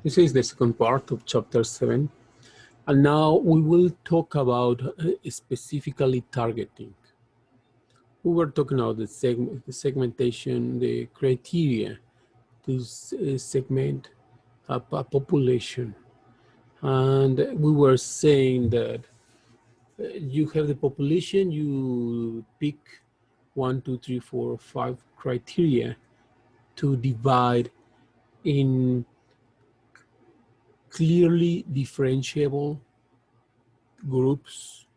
This is the second part of chapter 7. And now we will talk about specifically targeting. We were talking about the segmentation, the criteria to segment a population. And we were saying that you have the population, you pick 1, 2, 3, 4, 5 criteria to divide in clearly differentiable groups.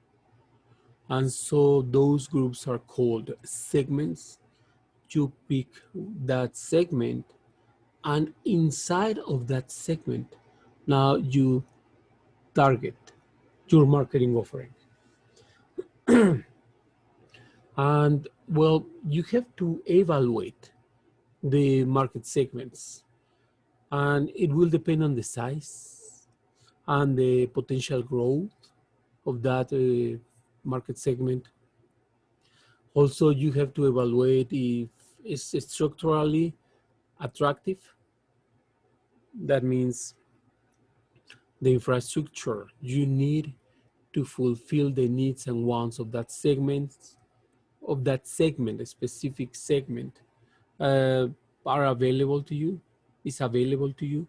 And so those groups are called segments. You pick that segment, and inside of that segment, now you target your marketing offering. And well, you have to evaluate the market segments, and it will depend on the size and the potential growth of that market segment. Also, you have to evaluate if it's structurally attractive. That means the infrastructure you need to fulfill the needs and wants of that segment, a specific segment, are available to you, is available to you.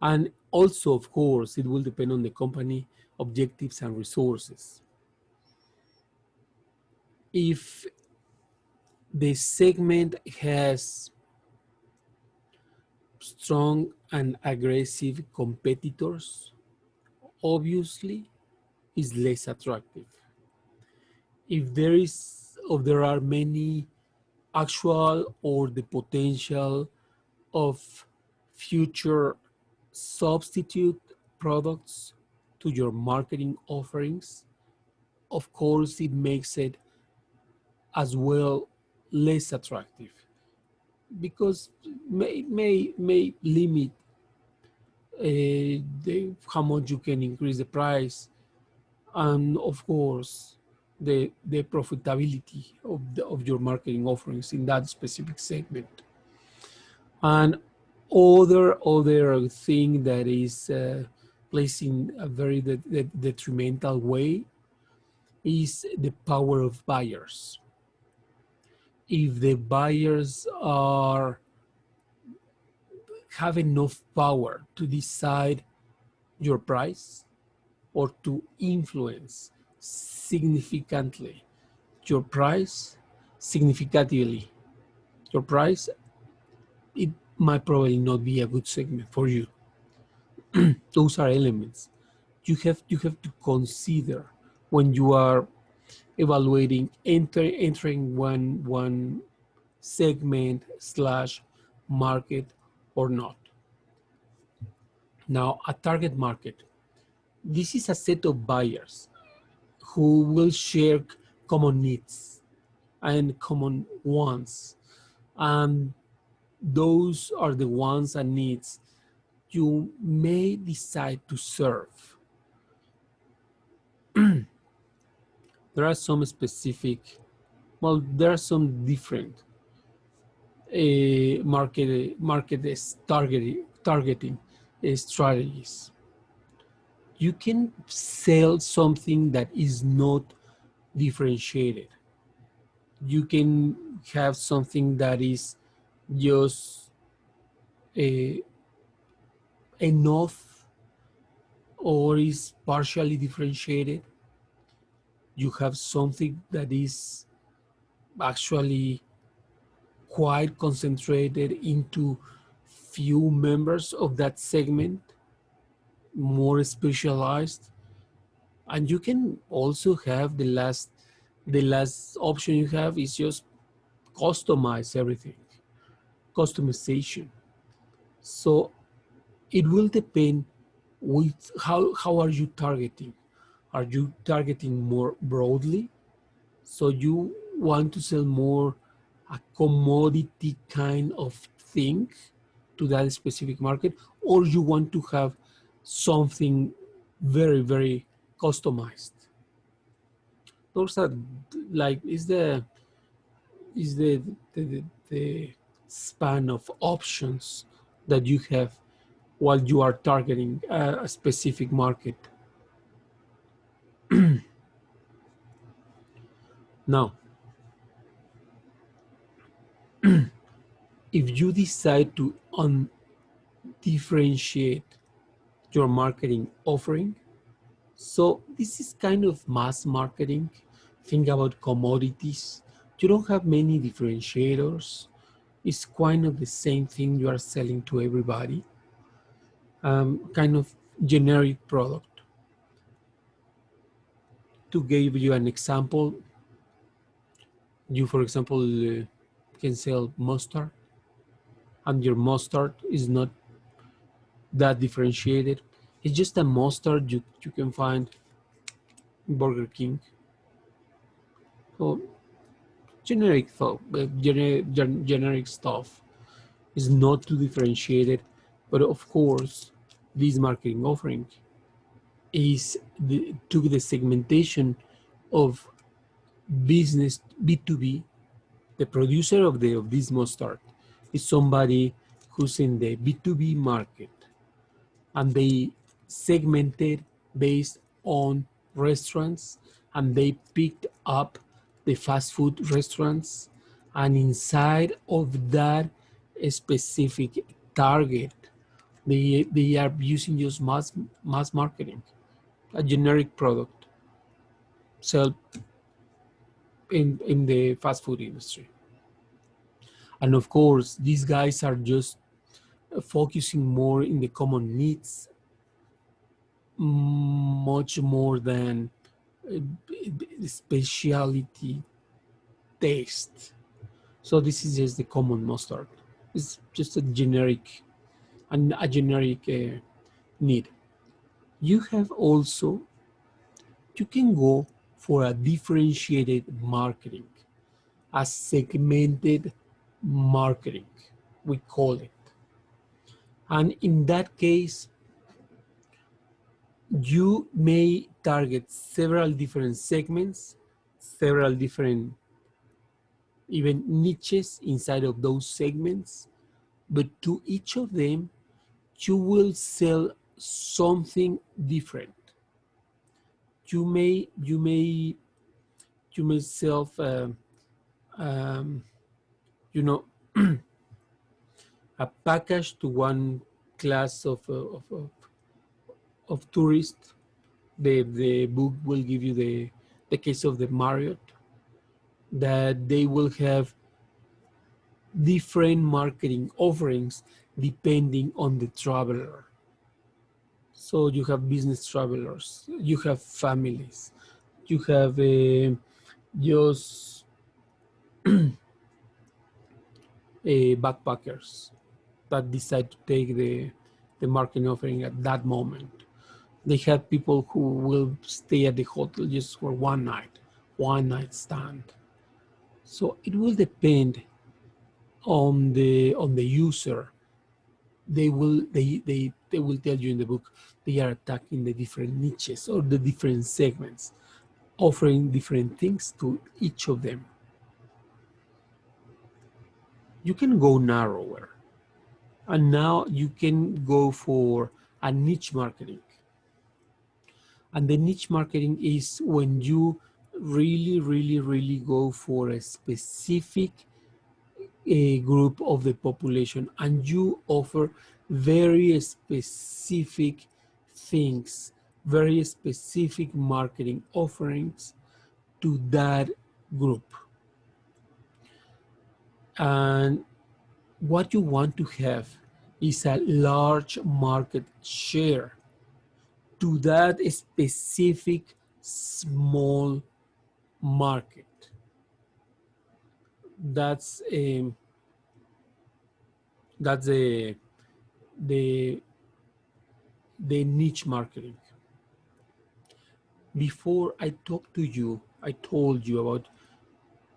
And also, of course, it will depend on the company objectives and resources. If the segment has strong and aggressive competitors, obviously is less attractive. If there are many actual or the potential of future substitute products to your marketing offerings, of course it makes it as well less attractive, because may limit how much you can increase the price, and of course the profitability of your marketing offerings in that specific segment. And other thing that is placing a very detrimental way is the power of buyers. If the buyers have enough power to decide your price or to influence significantly your price, it might probably not be a good segment for you. Those are elements you have to consider when you are evaluating entering one segment slash market or not. Now, a target market. This is a set of buyers who will share common needs and common wants. And those are the wants and needs you may decide to serve. There are some specific, there are some different targeting strategies. You can sell something that is not differentiated. You can have something that is just enough or is partially differentiated. You have something that is actually quite concentrated into few members of that segment, more specialized. And you can also have the last option you have is just customize everything, customization. So it will depend with how are you targeting. Are you targeting more broadly? So you want to sell more a commodity kind of thing to that specific market, or you want to have something very, very customized. Those are like the span of options that you have while you are targeting a specific market. Now, if you decide to differentiate your marketing offering, so this is kind of mass marketing. Think about commodities. You don't have many differentiators. It's kind of the same thing you are selling to everybody. Kind of generic product. To give you an example, you, for example, can sell mustard, and your mustard is not that differentiated. It's just a mustard you can find in Burger King. So generic thought, generic stuff is not too differentiated. But of course, this marketing offering took the segmentation of business B2B. The producer of this mustard is somebody who's in the B2B market, and they segmented based on restaurants, and they picked up the fast food restaurants, and inside of that specific target, they are using just mass marketing, a generic product sell in the fast food industry. And of course, these guys are just focusing more in the common needs, much more than specialty taste. So this is just the common mustard. It's just a generic need. You have also, you can go for a differentiated marketing, a segmented marketing, we call it. And in that case, you may target several different segments, several different even niches inside of those segments, but to each of them, you will sell something different. You may sell, you know, a package to one class of tourists. The book will give you the case of the Marriott, that they will have different marketing offerings depending on the traveler. So you have business travelers, you have families, you have just backpackers that decide to take the marketing offering at that moment. They have people who will stay at the hotel just for one night stand. So it will depend on the user. They will tell you in the book they are attacking the different niches or the different segments, offering different things to each of them. You can go narrower, and now you can go for a niche marketing. And the niche marketing is when you really go for a specific group of the population, and you offer very specific things, very specific marketing offerings to that group. And what you want to have is a large market share to that specific small market. That's the the niche marketing. Before I talked to you, I told you about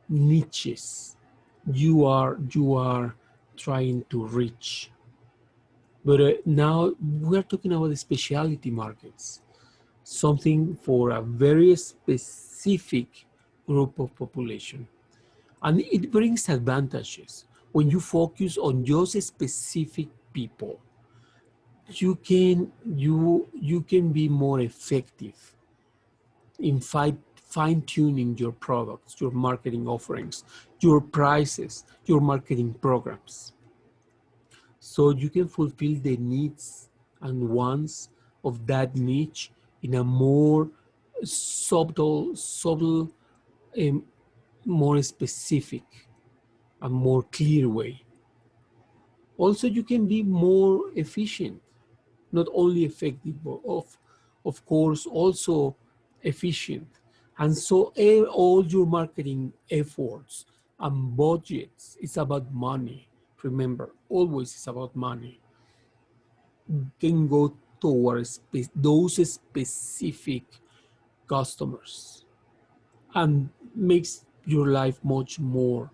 niches you are trying to reach. But now we're talking about the specialty markets, something for a very specific group of population. And it brings advantages when you focus on just specific people. you can be more effective in fine-tuning your products, your marketing offerings, your prices, your marketing programs, so you can fulfill the needs and wants of that niche in a more subtle, um, more specific, and more clear way. Also, you can be more efficient, not only effective, but of course also efficient. And so all your marketing efforts and budgets, it's about money. Remember, always it's about money. Can go towards those specific customers and makes your life much more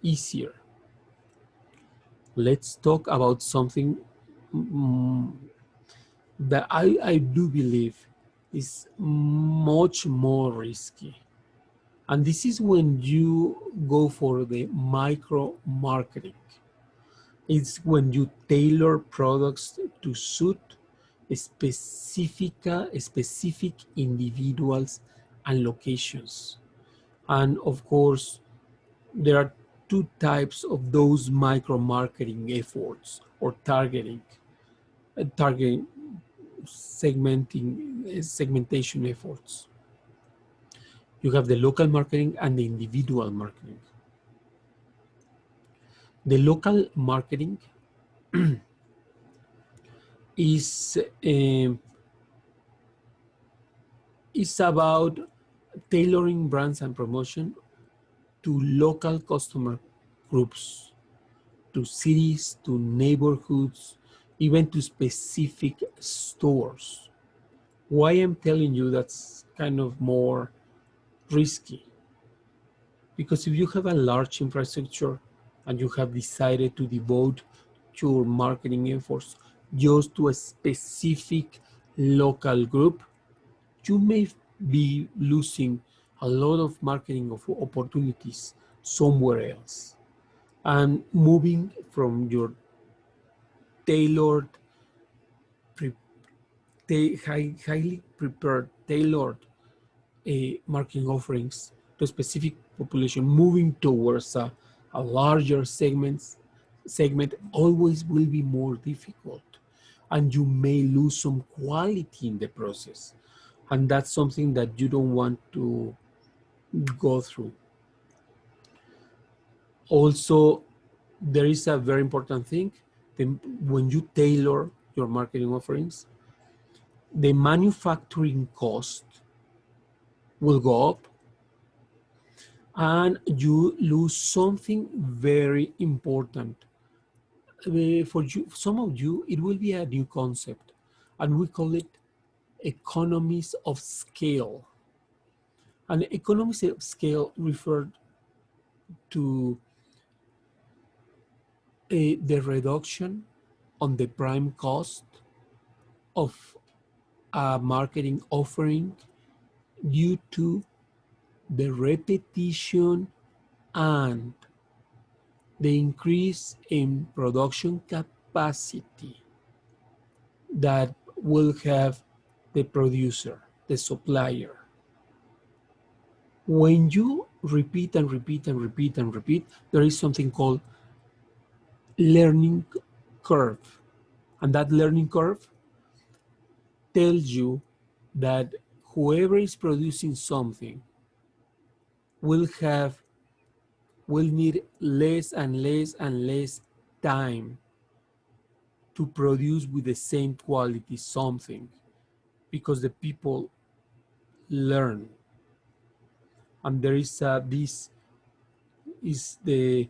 easier. Let's talk about something that I do believe is much more risky. And this is when you go for the micro marketing. It's when you tailor products to suit specific individuals and locations. And of course, there are two types of those micro marketing efforts or targeting segmentation efforts. You have the local marketing and the individual marketing. The local marketing is about tailoring brands and promotion to local customer groups, to cities, to neighborhoods, even to specific stores. Why I'm telling you that's kind of more risky? Because if you have a large infrastructure and you have decided to devote your marketing efforts just to a specific local group, you may be losing a lot of marketing opportunities somewhere else. And moving from your tailored, highly prepared, tailored marketing offerings to a specific population, moving towards a larger segment always will be more difficult, and you may lose some quality in the process, and that's something that you don't want to go through. Also, there is a very important thing. When you tailor your marketing offerings, the manufacturing cost will go up, and you lose something very important. For you, some of you, it will be a new concept, and we call it economies of scale. And economies of scale refer to the reduction on the prime cost of a marketing offering due to the repetition and the increase in production capacity that will have the producer, the supplier. When you repeat and repeat and repeat and repeat, there is something called learning curve. And that learning curve tells you that whoever is producing something will need less and less and less time to produce with the same quality something, because the people learn. And there is this is the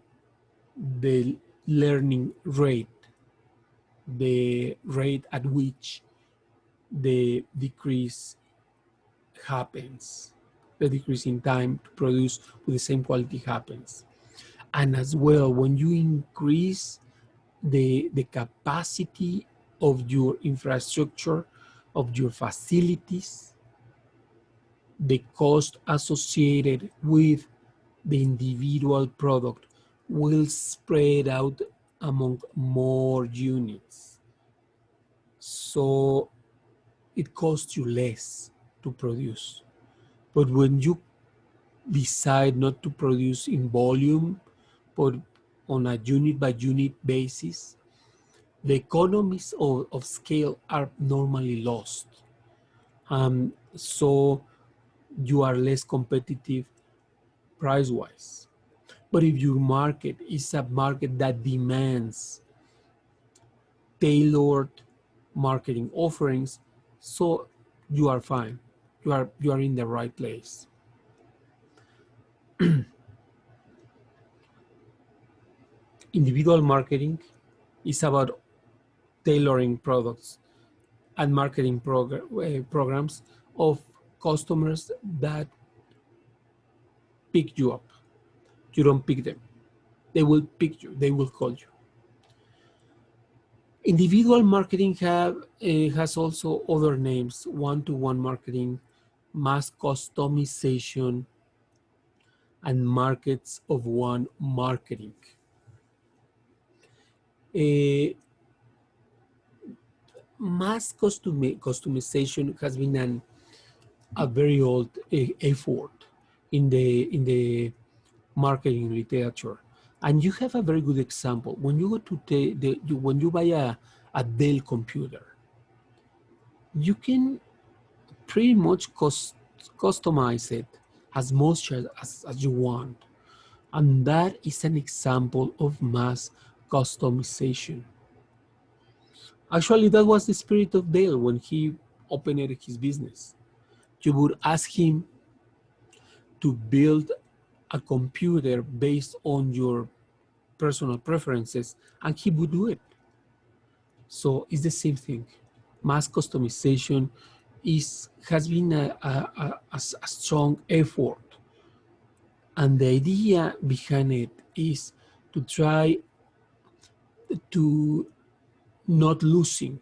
learning rate, the rate at which the decrease happens, the decrease in time to produce with the same quality happens. And as well, when you increase the capacity of your infrastructure, of your facilities, the cost associated with the individual product will spread out among more units. so it costs you less to produce. But when you decide not to produce in volume, but on a unit by unit basis, the economies of scale are normally lost. So you are less competitive price-wise. But if your market is a market that demands tailored marketing offerings, so you are fine. You are in the right place. Individual marketing is about tailoring products and marketing programs of customers that pick you up. You don't pick them. They will pick you. They will call you. Individual marketing has also other names: one-to-one marketing, mass customization, and markets of one marketing. Uh, Mass customization has been a very old effort in the marketing literature, and you have a very good example when you go to when you buy a Dell computer. You can pretty much customize it as much as you want, and that is an example of mass customization. Actually, that was the spirit of Dale when he opened his business. You would ask him to build a computer based on your personal preferences, and he would do it. So it's the same thing. Mass customization has been a strong effort, and the idea behind it is to try to not losing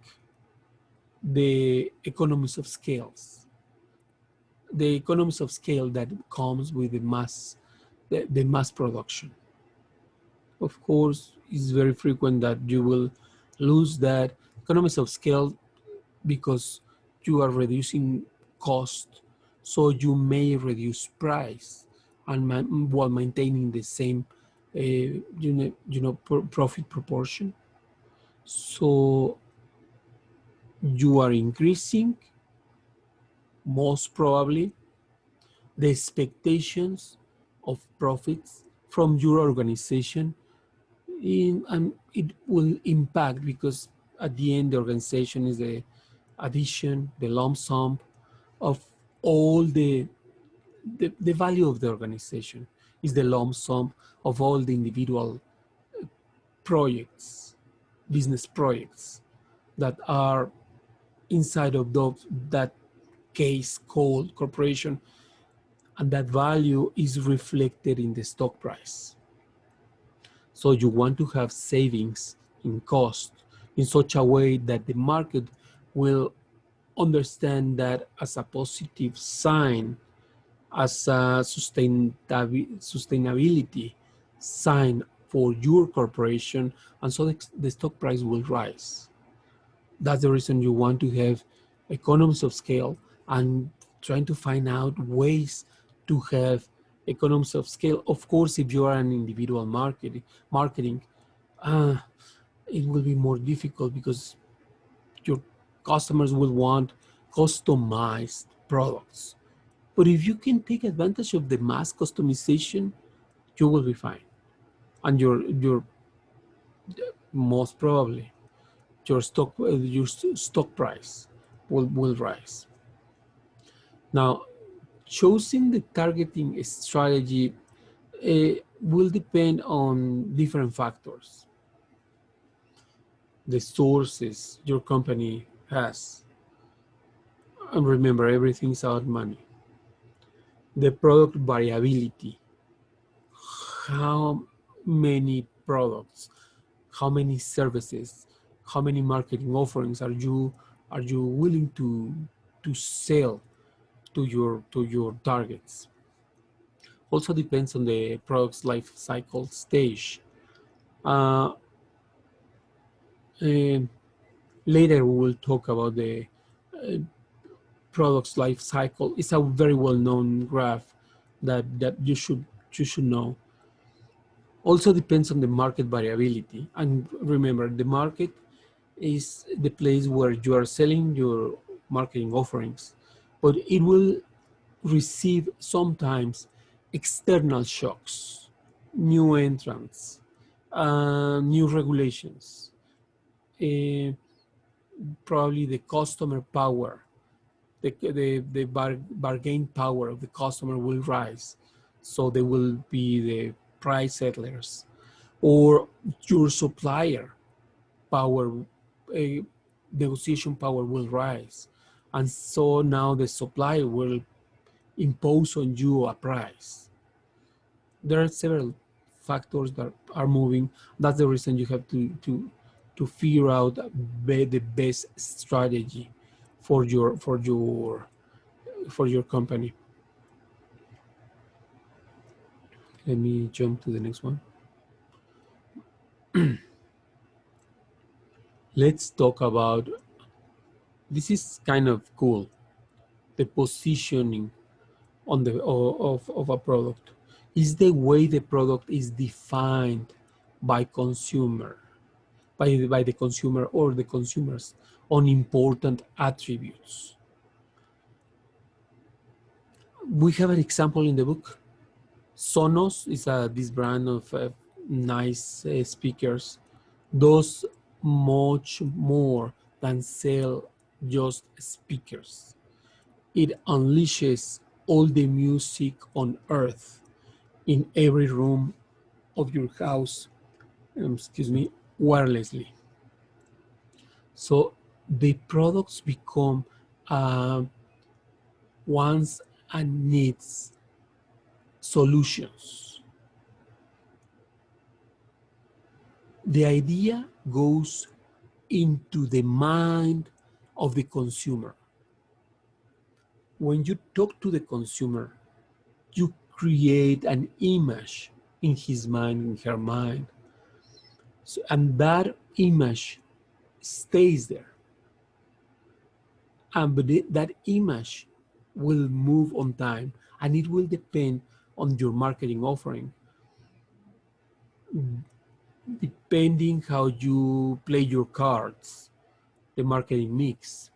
the economies of scales, the economies of scale that comes with the mass production. Of course, it's very frequent that you will lose that economies of scale because you are reducing cost, so you may reduce price and while maintaining the same profit proportion. So you are increasing, most probably, the expectations of profits from your organization, and it will impact, because at the end the organization is the addition, the lump sum of all the value of the organization is the lump sum of all the individual projects, business projects that are inside of that case called corporation, and that value is reflected in the stock price. So you want to have savings in cost in such a way that the market will understand that as a positive sign, as a sustainability sign for your corporation, and so the stock price will rise. That's the reason you want to have economies of scale, and trying to find out ways to have economies of scale. Of course, if you are an individual marketing, uh, it will be more difficult because your customers will want customized products. But if you can take advantage of the mass customization, you will be fine, and your most probably your stock price will rise. Now, choosing the targeting strategy will depend on different factors: the sources your company has, and remember, everything's about money; the product variability, how many products, how many services, how many marketing offerings are you willing to sell to your targets. Also depends on the product's life cycle stage. Uh, and Later, we will talk about the product's life cycle. It's a very well-known graph that you should know. Also depends on the market variability. And remember, the market is the place where you are selling your marketing offerings, but it will receive sometimes external shocks, new entrants, new regulations, uh, probably the customer power, the bargain power of the customer will rise. So they will be the price settlers, or your supplier power, negotiation power will rise. And so now the supplier will impose on you a price. There are several factors that are moving. That's the reason you have to figure out the best strategy for your company. Let me jump to the next one. Let's talk about, this is kind of cool, the positioning on the of a product. Is the way the product is defined by consumer, by the consumer or the consumers on important attributes. We have an example in the book. Sonos is this brand of nice speakers, does much more than sell just speakers. It unleashes all the music on earth in every room of your house, excuse me, wirelessly. So the products become uh, wants and needs solutions. The idea goes into the mind of the consumer. When you talk to the consumer, you create an image in his mind, in her mind. So, and that image stays there. And but that image will move on time, and it will depend on your marketing offering, depending how you play your cards, the marketing mix,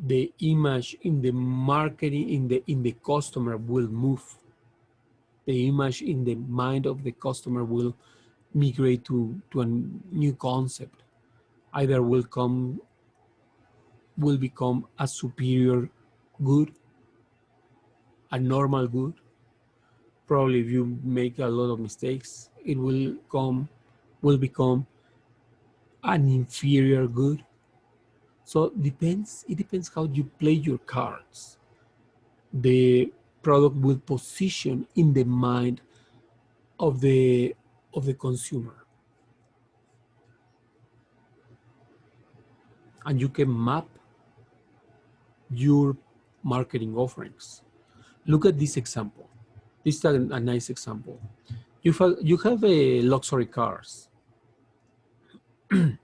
the image in the marketing in the customer will move. The image in the mind of the customer will migrate to a new concept. Either will become a superior good, a normal good. Probably if you make a lot of mistakes, it will become an inferior good. So it depends how you play your cards. The product will position in the mind of the consumer. And you can map your marketing offerings. Look at this example. This is a nice example. You have a luxury cars, and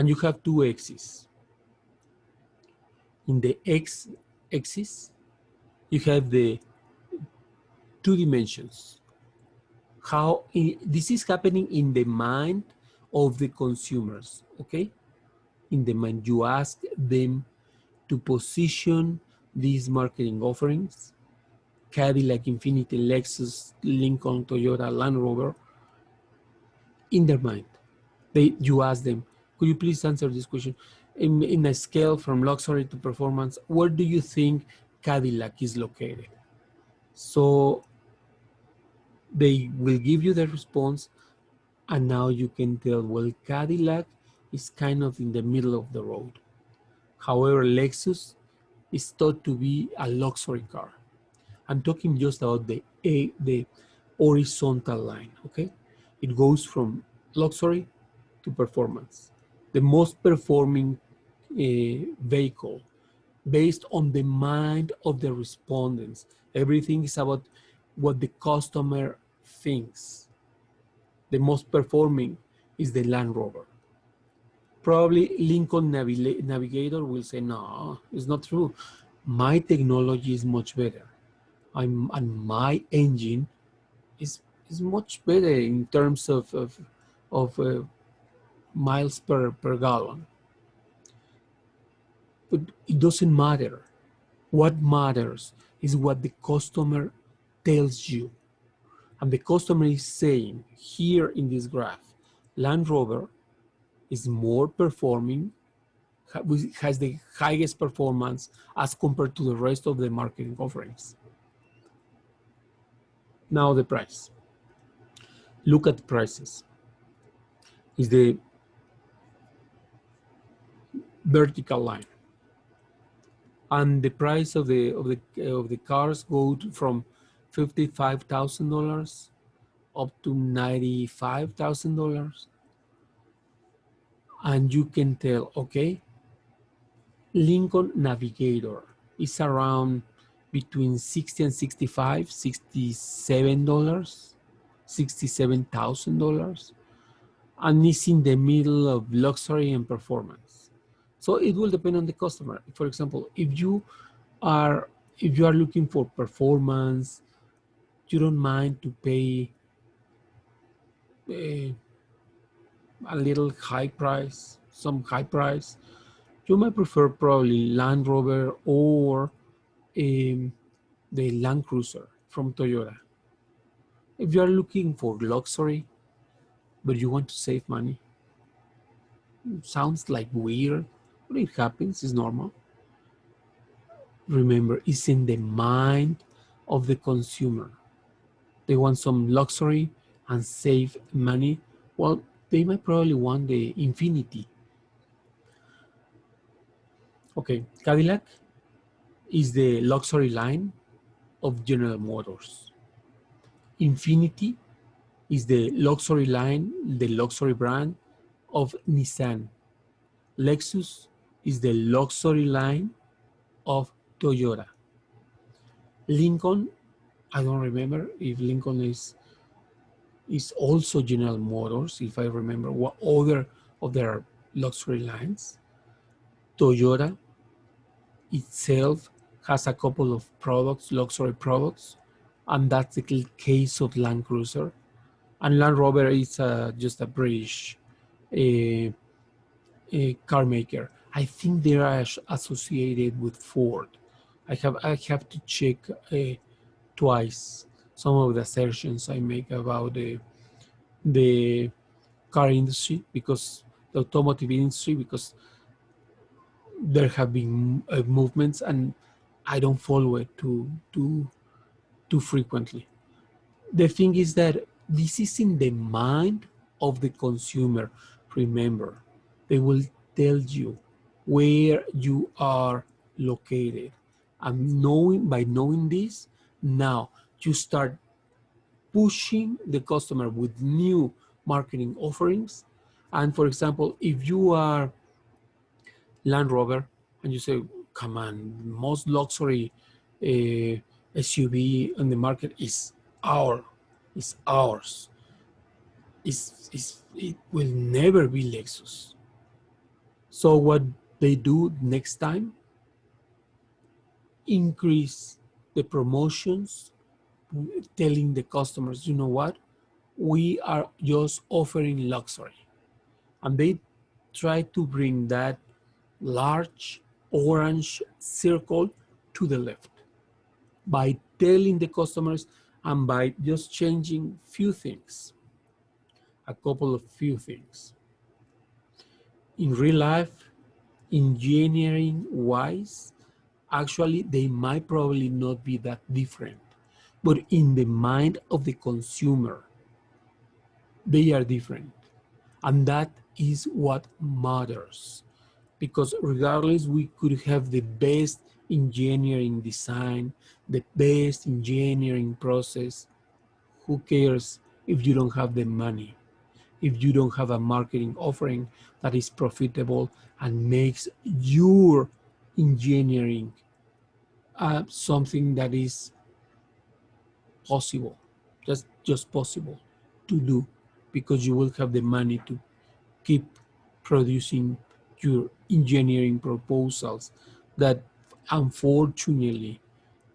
you have two axes. In the x axis, you have the two dimensions. This is happening in the mind of the consumers, okay? In the mind, you ask them to position these marketing offerings, Cadillac, Infiniti, Lexus, Lincoln, Toyota, Land Rover, in their mind. You ask them, could you please answer this question? In a scale from luxury to performance, where do you think Cadillac is located? So they will give you the response, and now you can tell, well, Cadillac is kind of in the middle of the road. However, Lexus is thought to be a luxury car. I'm talking just about the horizontal line, okay? It goes from luxury to performance. The most performing vehicle based on the mind of the respondents. Everything is about what the customer thinks. The most performing is the Land Rover. Probably Lincoln Navigator will say, no, it's not true. My technology is much better. And my engine is much better in terms of miles per gallon. But it doesn't matter. What matters is what the customer tells you. And the customer is saying here in this graph, Land Rover is more performing, has the highest performance as compared to the rest of the marketing offerings. Now the price. Look at prices. Is the vertical line, and the price of the cars go from $55,000 up to $95,000, and you can tell, okay, Lincoln Navigator is around between 60 and 65, $67, $67,000, and it's in the middle of luxury and performance. So it will depend on the customer. For example, are if you are looking for performance, you don't mind to pay a, a little high price, some high price, you might prefer probably Land Rover or um, the Land Cruiser from Toyota. If you are looking for luxury, but you want to save money, sounds like weird, but it happens, it's normal. Remember, it's in the mind of the consumer. They want some luxury and save money. Well, they might probably want the Infinity. Okay, Cadillac is the luxury line of General Motors. Infinity is the luxury line, the luxury brand of Nissan. Lexus is the luxury line of Toyota. Lincoln, I don't remember if Lincoln is also General Motors, if I remember what other of their luxury lines. Toyota itself has a couple of products, luxury products, and that's the case of Land Cruiser. And Land Rover is just a British uh, car maker. I think they are associated with Ford. I have to check twice some of the assertions I make about the car industry, because the automotive industry, because there have been movements and I don't follow it too frequently. The thing is that this is in the mind of the consumer. Remember, they will tell you where you are located. And by knowing this, now you start pushing the customer with new marketing offerings. And for example, if you are Land Rover and you say, come on, most luxury SUV on the market is ours. It will never be Lexus. So what they do next time, increase the promotions, telling the customers, you know what, we are just offering luxury. And they try to bring that large orange circle to the left by telling the customers and by just changing few things, a couple of few things. In real life, engineering wise, actually they might probably not be that different, but in the mind of the consumer, they are different. And that is what matters. Because regardless, we could have the best engineering design, the best engineering process. Who cares if you don't have the money, if you don't have a marketing offering that is profitable and makes your engineering something that is possible, just possible to do, because you will have the money to keep producing your engineering proposals that unfortunately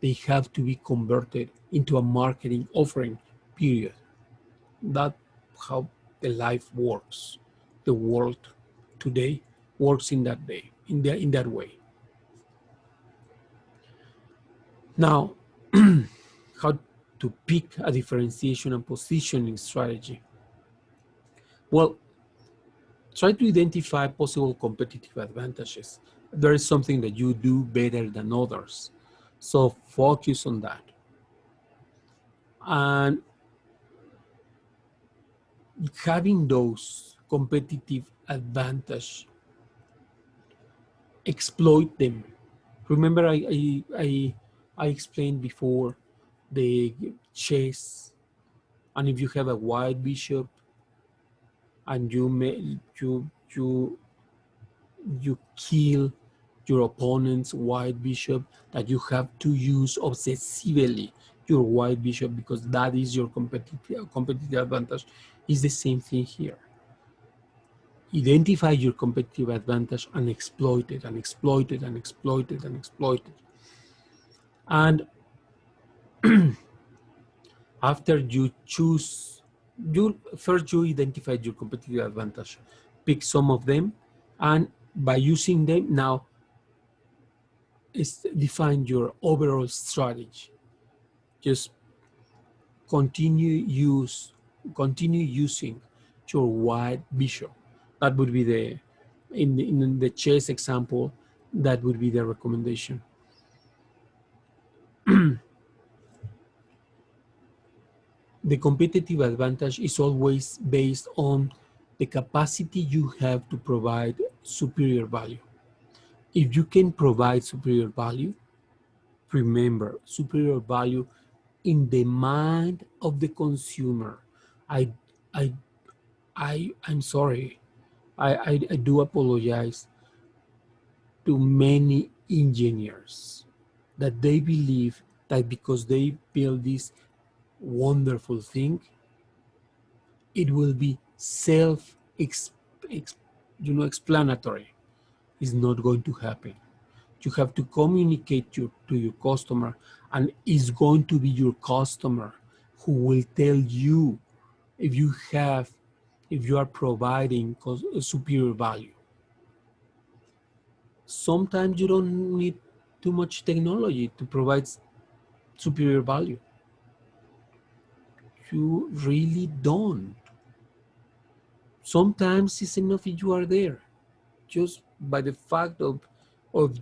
they have to be converted into a marketing offering, period. That's how the life works. The world today works in that day, in that way. Now, how to pick a differentiation and positioning strategy? Well, try to identify possible competitive advantages. There is something that you do better than others. So focus on that. And having those competitive advantage, exploit them. Remember, I explained before the chess, and if you have a white bishop and you kill your opponent's white bishop, that you have to use obsessively your white bishop because that is your competitive advantage. Is the same thing here. Identify your competitive advantage and exploit it and exploit it and exploit it and exploit it. And after you choose, you identify your competitive advantage, pick some of them, and by using them now, define your overall strategy. Just continue using your white bishop. That would be in the chess example, that would be the recommendation. The competitive advantage is always based on the capacity you have to provide superior value. If you can provide superior value, remember, superior value in the mind of the consumer. I, I, I'm sorry. I do apologize to many engineers that they believe that because they build this wonderful thing, it will be explanatory. It's not going to happen. You have to communicate to your customer, and it's going to be your customer who will tell you if you are providing superior value. Sometimes you don't need too much technology to provide superior value. You really don't. Sometimes it's enough if you are there. Just by the fact of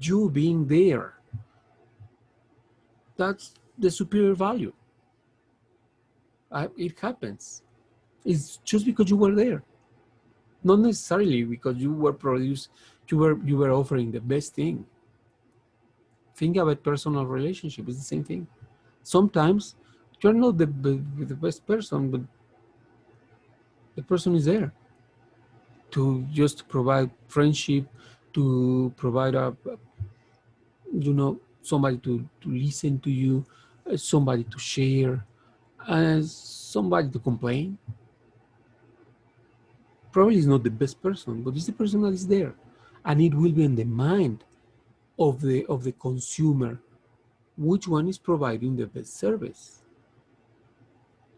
you being there, that's the superior value. It happens. It's just because you were there, not necessarily because you were offering the best thing. Think about personal relationship. It's the same thing. Sometimes you're not the best person, but the person is there to just provide friendship, to provide somebody to listen to you, somebody to share, somebody to complain. Probably is not the best person, but it's the person that is there, and it will be in the mind of the consumer which one is providing the best service.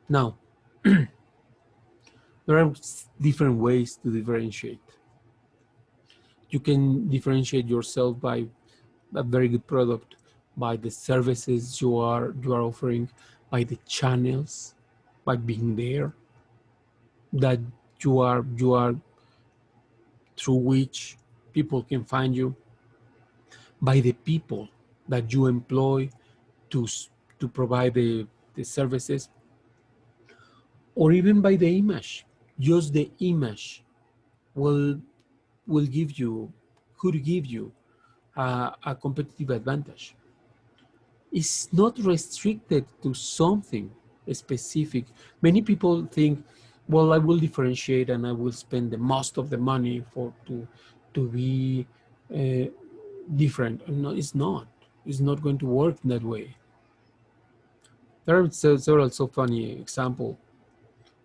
Now, there are different ways to differentiate. You can differentiate yourself by a very good product, by the services you are offering, by the channels, by being there, that you are through which people can find you, by the people that you employ to provide the services, or even by the image. Just the image will give you, could give you a competitive advantage. It's not restricted to something specific. Many people think, well, I will differentiate and I will spend the most of the money to be different. No, it's not. It's not going to work in that way. There are several so funny examples.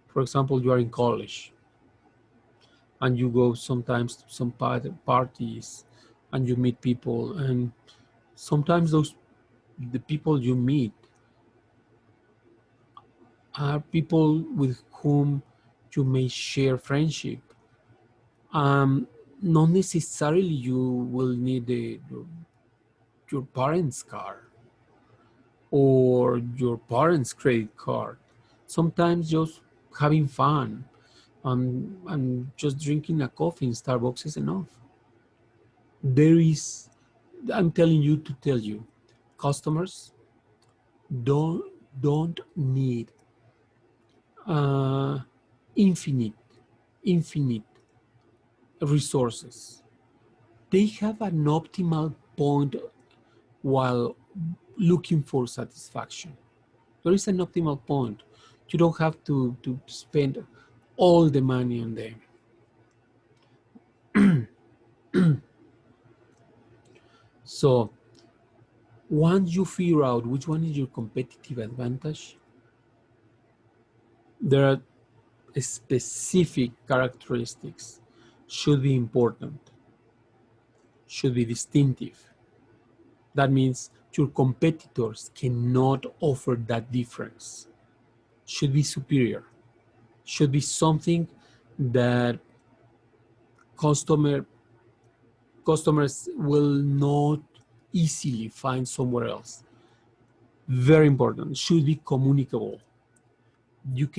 For example, you are in college and you go sometimes to some parties, and you meet people, and sometimes the people you meet are people with whom you may share friendship. Um, Not necessarily you will need your parents' car or your parents' credit card. Sometimes just having fun and just drinking a coffee in Starbucks is enough. There is, I'm telling you to tell you, customers don't don't need uh, infinite infinite resources. They have an optimal point while looking for satisfaction. There is an optimal point. You don't have to spend all the money on them. So once you figure out which one is your competitive advantage, there are specific characteristics should be important, should be distinctive. That means your competitors cannot offer that difference. Should be superior. Should be something that customer customers will not easily find somewhere else. Very important. Should be communicable. You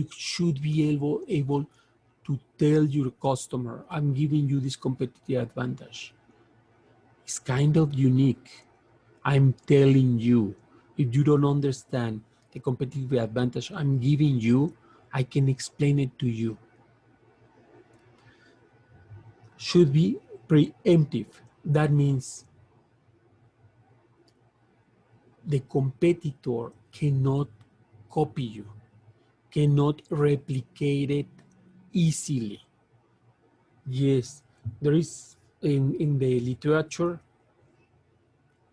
should be able to tell your customer, I'm giving you this competitive advantage. It's kind of unique. I'm telling you, if you don't understand the competitive advantage I'm giving you, I can explain it to you. Should be preemptive. That means the competitor cannot copy you, cannot replicate it easily. Yes, there is in the literature,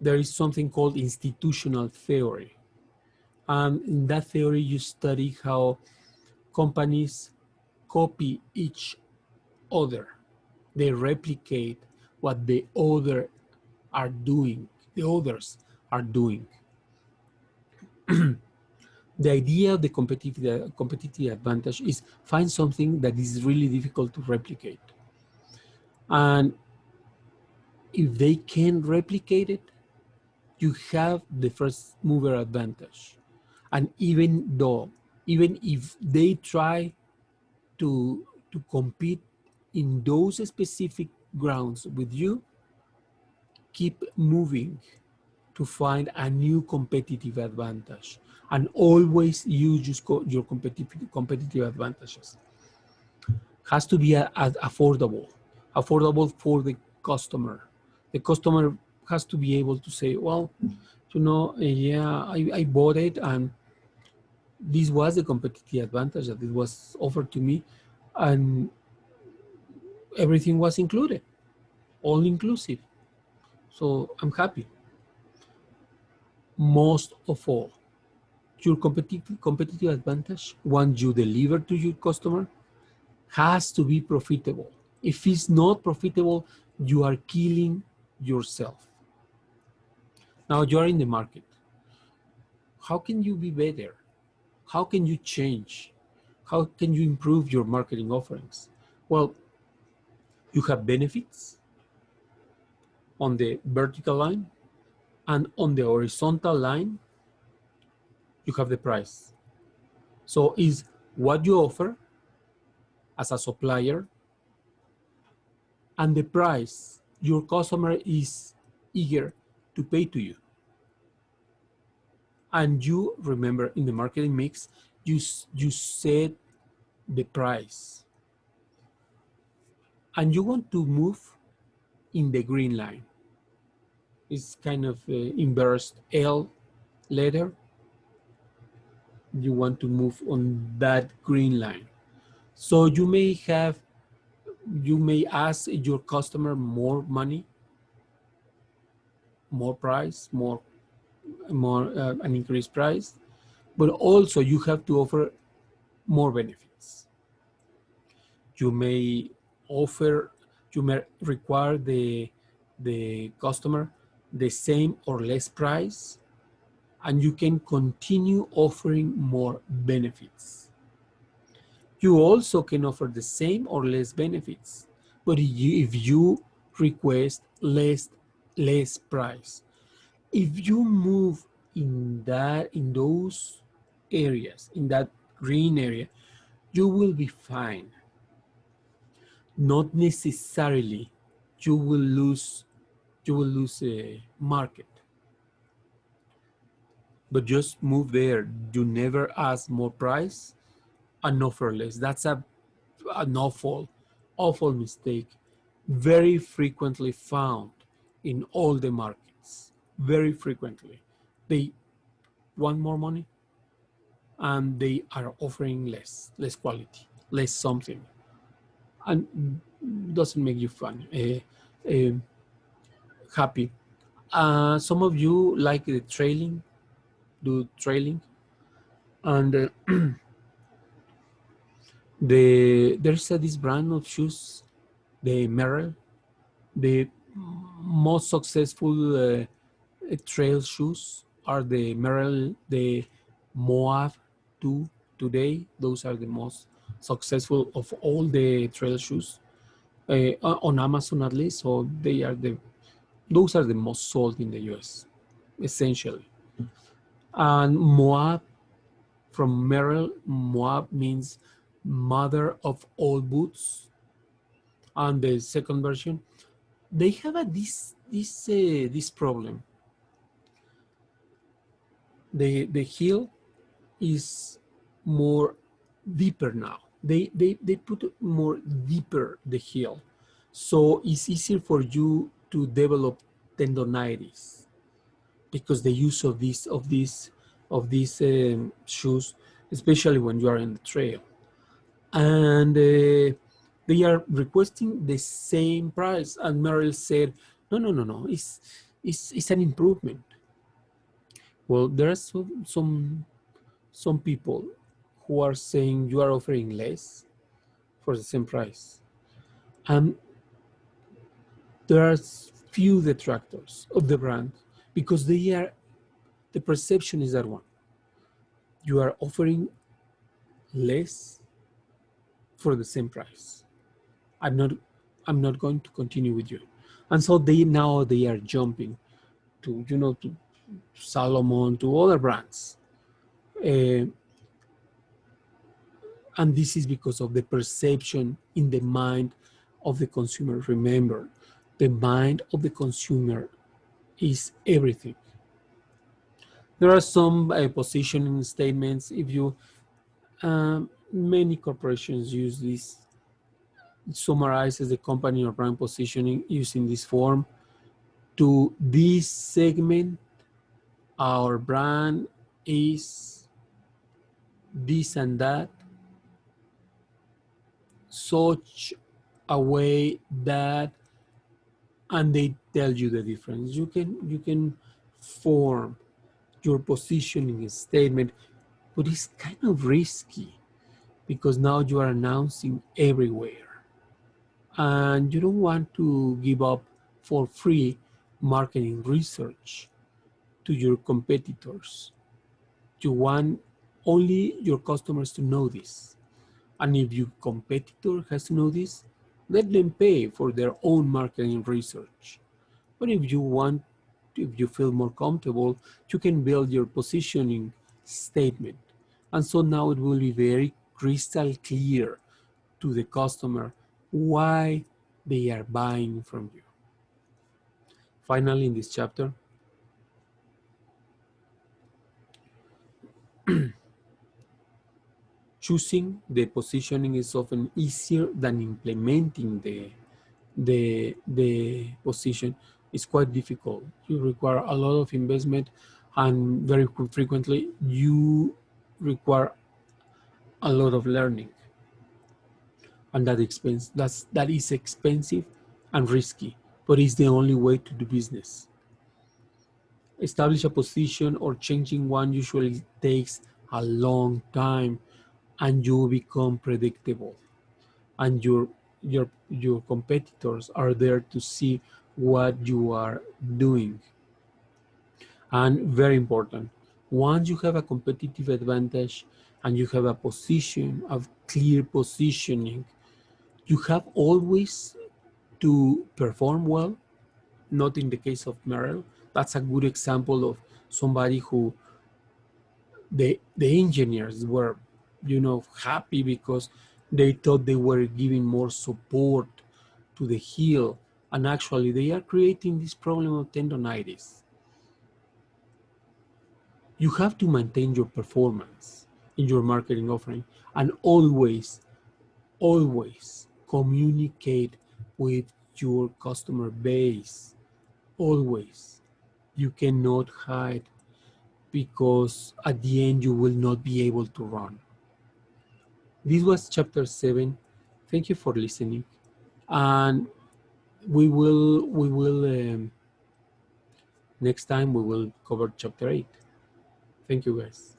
there is something called institutional theory. And in that theory, you study how companies copy each other. They replicate what the other are doing, the others are doing. The idea of the competitive advantage is find something that is really difficult to replicate. And if they can replicate it, you have the first mover advantage. And even if they try to compete in those specific grounds with you, keep moving to find a new competitive advantage and always use your competitive advantages. Has to be affordable for the customer. The customer has to be able to say, well, yeah, I bought it and this was the competitive advantage that it was offered to me, and everything was included, all inclusive. So I'm happy. Most of all, your competitive advantage, once you deliver to your customer, has to be profitable. If it's not profitable, you are killing yourself. Now you're in the market. How can you be better? How can you change? How can you improve your marketing offerings? Well, you have benefits on the vertical line, and on the horizontal line, you have the price. So is what you offer as a supplier and the price your customer is eager to pay to you. And you remember in the marketing mix, you set the price and you want to move in the green line. It's kind of inverse L letter. You want to move on that green line. So you may ask your customer more money, more price, more an increased price, but also you have to offer more benefits. You may offer, you may require the customer the same or less price, and you can continue offering more benefits. You also can offer the same or less benefits, but if you request less price, if you move in those areas, in that green area, you will be fine. Not necessarily you will lose a market, but just move there. You never ask more price and offer less. That's an awful mistake, very frequently found in all the markets. Very frequently they want more money and they are offering less quality, less something, and doesn't make you fun, happy. Some of you like the trailing, do trailing, and there's this brand of shoes, the Merrell, the most successful trail shoes are the Merrell, the Moab 2 today. Those are the most successful of all the trail shoes on Amazon at least. So those are the most sold in the US, essentially. And Moab, from Merrell, Moab means mother of all boots. And the second version, they have this problem. The heel is more deeper now. They put more deeper the heel, so it's easier for you to develop tendonitis because the use of these shoes, especially when you are in the trail, and they are requesting the same price. And Merrill said, no, it's an improvement. Well, there are some people who are saying you are offering less for the same price. And there are few detractors of the brand because the perception is that one. You are offering less for the same price. I'm not going to continue with you. And so they are jumping to Salomon, to other brands. Uh, and this is because of the perception in the mind of the consumer. Remember, the mind of the consumer is everything. There are some positioning statements. If you many corporations use this, summarizes the company or brand positioning using this form. To this segment, our brand is this and that, such a way that, and they tell you the difference. You can form your positioning statement, but it's kind of risky because now you are announcing everywhere, and you don't want to give up for free marketing research to your competitors. You want only your customers to know this. And if your competitor has to know this, let them pay for their own marketing research. But if you feel more comfortable, you can build your positioning statement. And so now it will be very crystal clear to the customer why they are buying from you. Finally, in this chapter, choosing the positioning is often easier than implementing the position. Is quite difficult. You require a lot of investment, and very frequently you require a lot of learning, and that is expensive and risky, but it's the only way to do business. Establish a position or changing one usually takes a long time, and you become predictable, and your competitors are there to see what you are doing. And very important, once you have a competitive advantage and you have a position of clear positioning, you have always to perform well. Not in the case of Merrill. That's a good example of somebody who the engineers were, happy because they thought they were giving more support to the heel, and actually they are creating this problem of tendonitis. You have to maintain your performance in your marketing offering, and always communicate with your customer base. Always. You cannot hide, because at the end you will not be able to run. This was chapter 7. Thank you for listening, and we will next time we will cover chapter 8. Thank you, guys.